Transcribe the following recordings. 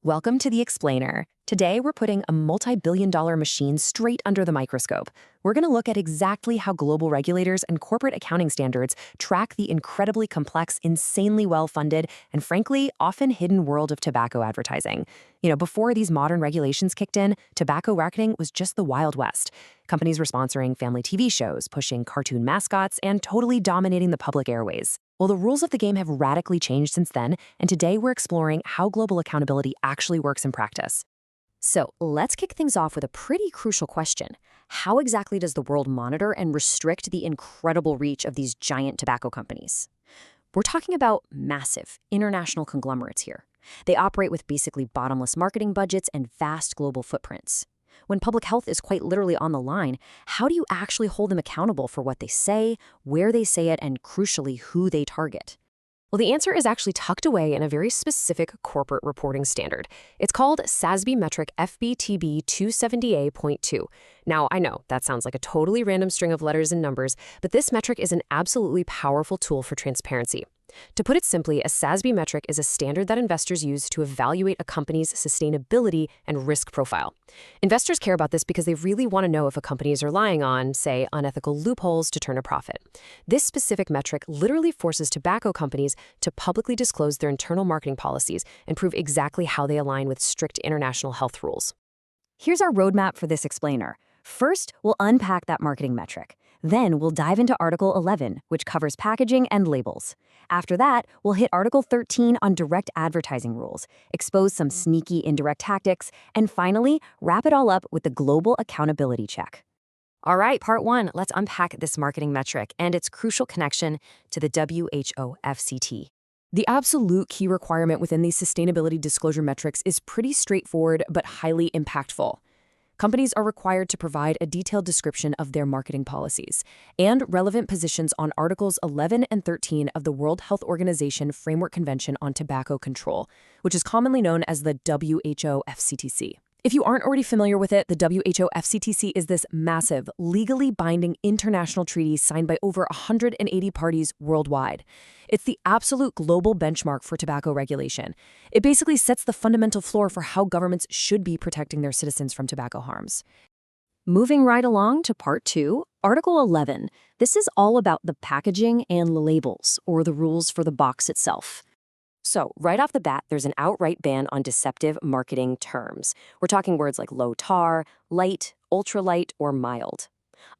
Welcome to The Explainer. Today, we're putting a multi-billion-dollar machine straight under the microscope. We're going to look at exactly how global regulators and corporate accounting standards track the incredibly complex, insanely well-funded, and frankly, often hidden world of tobacco advertising. Before these modern regulations kicked in, tobacco marketing was just the Wild West. Companies were sponsoring family TV shows, pushing cartoon mascots, and totally dominating the public airways. Well, the rules of the game have radically changed since then, and today we're exploring how global accountability actually works in practice. So let's kick things off with a pretty crucial question. How exactly does the world monitor and restrict the incredible reach of these giant tobacco companies? We're talking about massive international conglomerates here. They operate with basically bottomless marketing budgets and vast global footprints. When public health is quite literally on the line, how do you actually hold them accountable for what they say, where they say it, and crucially, who they target? Well, the answer is actually tucked away in a very specific corporate reporting standard. It's called SASB metric FBTB 270A.2. Now, I know that sounds like a totally random string of letters and numbers, but this metric is an absolutely powerful tool for transparency. To put it simply, a SASB metric is a standard that investors use to evaluate a company's sustainability and risk profile. Investors care about this because they really want to know if a company is relying on, say, unethical loopholes to turn a profit. This specific metric literally forces tobacco companies to publicly disclose their internal marketing policies and prove exactly how they align with strict international health rules. Here's our roadmap for this explainer. First, we'll unpack that marketing metric. Then we'll dive into Article 11, which covers packaging and labels. After that, we'll hit Article 13 on direct advertising rules, expose some sneaky indirect tactics, and finally, wrap it all up with the global accountability check. All right, part one, let's unpack this marketing metric and its crucial connection to the WHO FCT. The absolute key requirement within these sustainability disclosure metrics is pretty straightforward but highly impactful. Companies are required to provide a detailed description of their marketing policies and relevant positions on Articles 11 and 13 of the World Health Organization Framework Convention on Tobacco Control, which is commonly known as the WHO FCTC. If you aren't already familiar with it, the WHO FCTC is this massive, legally binding international treaty signed by over 180 parties worldwide. It's the absolute global benchmark for tobacco regulation. It basically sets the fundamental floor for how governments should be protecting their citizens from tobacco harms. Moving right along to Part 2, Article 11. This is all about the packaging and labels, or the rules for the box itself. So, right off the bat, there's an outright ban on deceptive marketing terms. We're talking words like low tar, light, ultralight, or mild.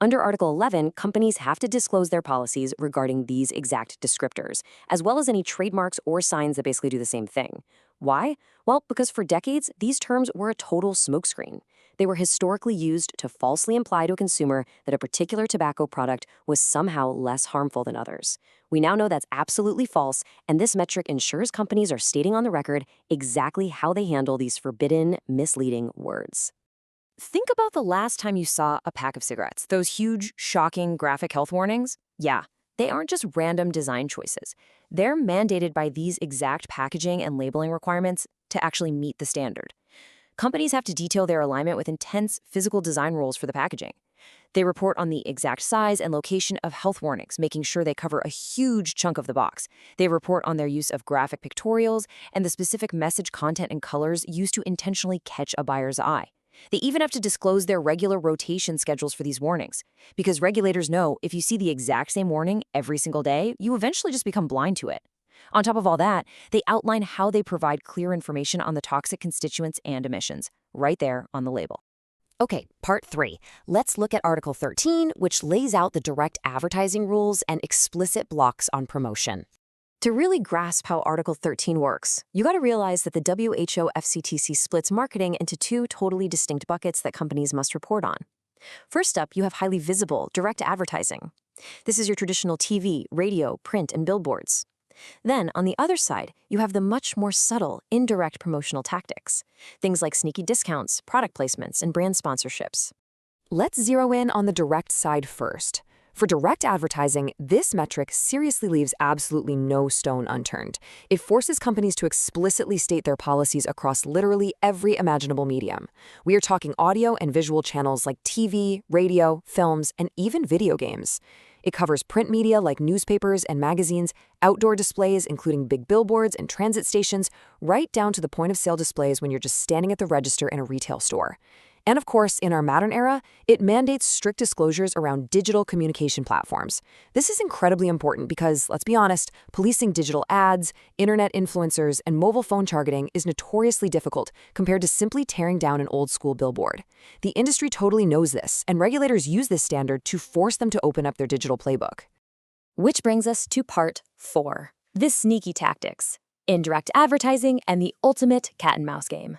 Under Article 11, companies have to disclose their policies regarding these exact descriptors, as well as any trademarks or signs that basically do the same thing. Why? Well, because for decades, these terms were a total smokescreen. They were historically used to falsely imply to a consumer that a particular tobacco product was somehow less harmful than others. We now know that's absolutely false, and this metric ensures companies are stating on the record exactly how they handle these forbidden, misleading words. Think about the last time you saw a pack of cigarettes, those huge, shocking graphic health warnings. Yeah, they aren't just random design choices. They're mandated by these exact packaging and labeling requirements to actually meet the standard. Companies have to detail their alignment with intense physical design rules for the packaging. They report on the exact size and location of health warnings, making sure they cover a huge chunk of the box. They report on their use of graphic pictorials and the specific message content and colors used to intentionally catch a buyer's eye. They even have to disclose their regular rotation schedules for these warnings, because regulators know if you see the exact same warning every single day, you eventually just become blind to it. On top of all that, they outline how they provide clear information on the toxic constituents and emissions, right there on the label. Okay, part 3. Let's look at Article 13, which lays out the direct advertising rules and explicit blocks on promotion. To really grasp how Article 13 works, you got to realize that the WHO FCTC splits marketing into two totally distinct buckets that companies must report on. First up, you have highly visible, direct advertising. This is your traditional TV, radio, print, and billboards. Then, on the other side, you have the much more subtle, indirect promotional tactics. Things like sneaky discounts, product placements, and brand sponsorships. Let's zero in on the direct side first. For direct advertising, this metric seriously leaves absolutely no stone unturned. It forces companies to explicitly state their policies across literally every imaginable medium. We are talking audio and visual channels like TV, radio, films, and even video games. It covers print media like newspapers and magazines, outdoor displays including big billboards and transit stations, right down to the point-of-sale displays when you're just standing at the register in a retail store. And of course, in our modern era, it mandates strict disclosures around digital communication platforms. This is incredibly important because, let's be honest, policing digital ads, internet influencers, and mobile phone targeting is notoriously difficult compared to simply tearing down an old-school billboard. The industry totally knows this, and regulators use this standard to force them to open up their digital playbook. Which brings us to part 4. The sneaky tactics, indirect advertising, and the ultimate cat-and-mouse game.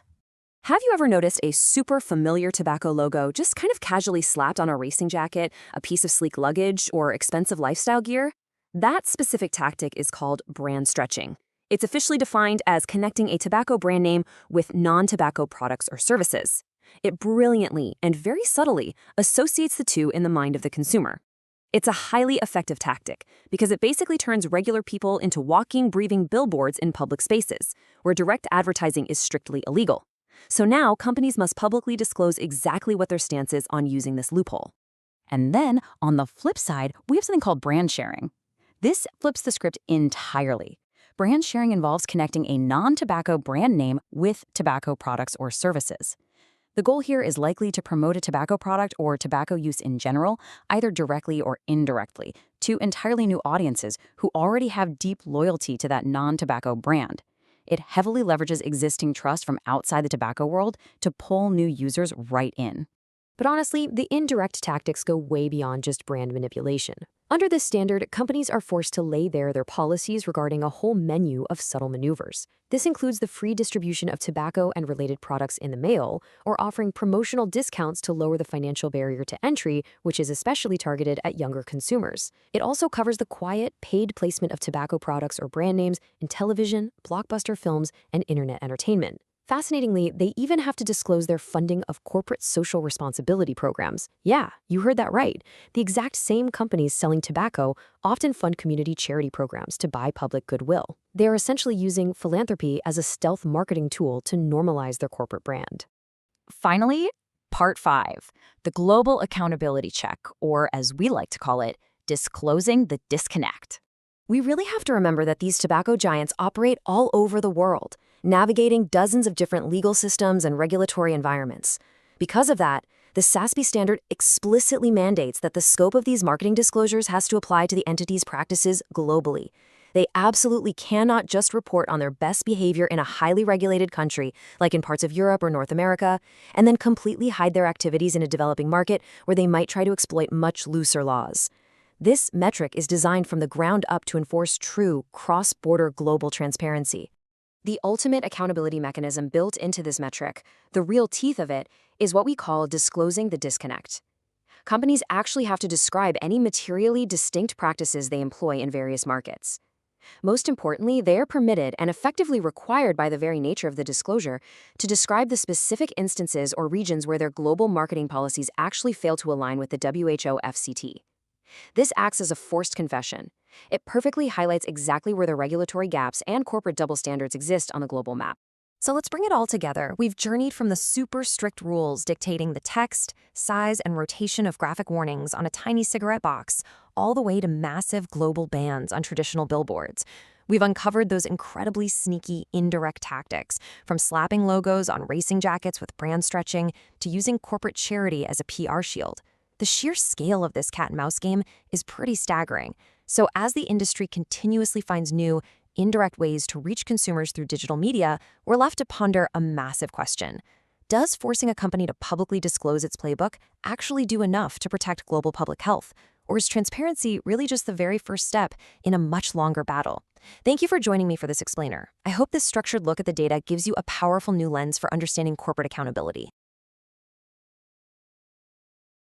Have you ever noticed a super familiar tobacco logo just kind of casually slapped on a racing jacket, a piece of sleek luggage, or expensive lifestyle gear? That specific tactic is called brand stretching. It's officially defined as connecting a tobacco brand name with non-tobacco products or services. It brilliantly and very subtly associates the two in the mind of the consumer. It's a highly effective tactic because it basically turns regular people into walking, breathing billboards in public spaces, where direct advertising is strictly illegal. So now companies must publicly disclose exactly what their stance is on using this loophole. And then, on the flip side, we have something called brand sharing. This flips the script entirely. Brand sharing involves connecting a non-tobacco brand name with tobacco products or services. The goal here is likely to promote a tobacco product or tobacco use in general, either directly or indirectly, to entirely new audiences who already have deep loyalty to that non-tobacco brand. It heavily leverages existing trust from outside the tobacco world to pull new users right in. But honestly, the indirect tactics go way beyond just brand manipulation. Under this standard, companies are forced to lay bare their policies regarding a whole menu of subtle maneuvers. This includes the free distribution of tobacco and related products in the mail, or offering promotional discounts to lower the financial barrier to entry, which is especially targeted at younger consumers. It also covers the quiet, paid placement of tobacco products or brand names in television, blockbuster films, and internet entertainment. Fascinatingly, they even have to disclose their funding of corporate social responsibility programs. Yeah, you heard that right. The exact same companies selling tobacco often fund community charity programs to buy public goodwill. They are essentially using philanthropy as a stealth marketing tool to normalize their corporate brand. Finally, part 5, the global accountability check, or as we like to call it, disclosing the disconnect. We really have to remember that these tobacco giants operate all over the world, navigating dozens of different legal systems and regulatory environments. Because of that, the SASB standard explicitly mandates that the scope of these marketing disclosures has to apply to the entity's practices globally. They absolutely cannot just report on their best behavior in a highly regulated country, like in parts of Europe or North America, and then completely hide their activities in a developing market where they might try to exploit much looser laws. This metric is designed from the ground up to enforce true cross-border global transparency. The ultimate accountability mechanism built into this metric, the real teeth of it, is what we call disclosing the disconnect. Companies actually have to describe any materially distinct practices they employ in various markets. Most importantly, they are permitted and effectively required by the very nature of the disclosure to describe the specific instances or regions where their global marketing policies actually fail to align with the WHO FCT. This acts as a forced confession. It perfectly highlights exactly where the regulatory gaps and corporate double standards exist on the global map. So let's bring it all together. We've journeyed from the super strict rules dictating the text, size, and rotation of graphic warnings on a tiny cigarette box, all the way to massive global bans on traditional billboards. We've uncovered those incredibly sneaky indirect tactics, from slapping logos on racing jackets with brand stretching to using corporate charity as a PR shield. The sheer scale of this cat-and-mouse game is pretty staggering. So as the industry continuously finds new, indirect ways to reach consumers through digital media, we're left to ponder a massive question. Does forcing a company to publicly disclose its playbook actually do enough to protect global public health? Or is transparency really just the very first step in a much longer battle? Thank you for joining me for this explainer. I hope this structured look at the data gives you a powerful new lens for understanding corporate accountability.